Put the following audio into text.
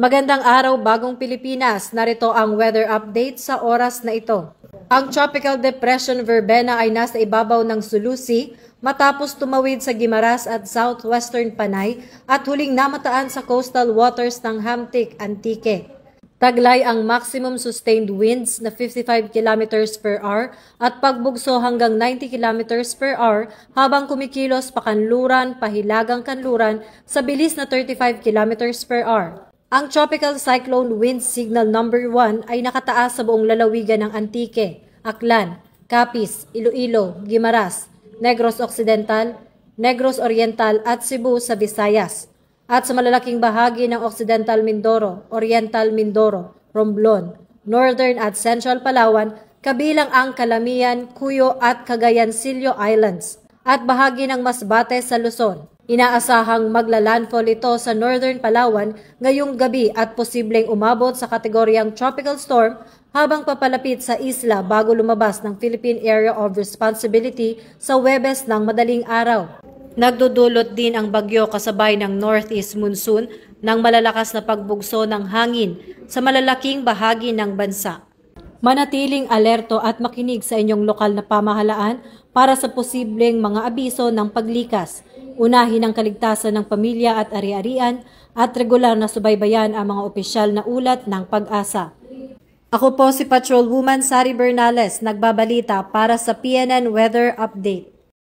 Magandang araw, bagong Pilipinas. Narito ang weather update sa oras na ito. Ang Tropical Depression Verbena ay nasa ibabaw ng Sulusi matapos tumawid sa Guimaras at southwestern Panay at huling namataan sa coastal waters ng Hamtic, Antique. Taglay ang maximum sustained winds na 55 km per hour at pagbugso hanggang 90 km per hour habang kumikilos pakanluran, pahilagang kanluran sa bilis na 35 km per hour. Ang Tropical Cyclone Wind Signal number 1 ay nakataas sa buong lalawigan ng Antique, Aklan, Capiz, Iloilo, Guimaras, Negros Occidental, Negros Oriental at Cebu sa Visayas, at sa malalaking bahagi ng Occidental Mindoro, Oriental Mindoro, Romblon, Northern at Central Palawan, kabilang ang Calamian, Cuyo at Cagayancillo Islands, at bahagi ng Masbate sa Luzon. Inaasahang maglalandfall ito sa Northern Palawan ngayong gabi at posibleng umabot sa kategoryang tropical storm habang papalapit sa isla bago lumabas ng Philippine Area of Responsibility sa Huwebes ng madaling araw. Nagdudulot din ang bagyo kasabay ng northeast monsoon ng malalakas na pagbugso ng hangin sa malalaking bahagi ng bansa. Manatiling alerto at makinig sa inyong lokal na pamahalaan para sa posibleng mga abiso ng paglikas. Unahin ang kaligtasan ng pamilya at ari-arian at regular na subaybayan ang mga opisyal na ulat ng Pag-asa. Ako po si Patrolwoman Sari Bernales, nagbabalita para sa PNN Weather Update.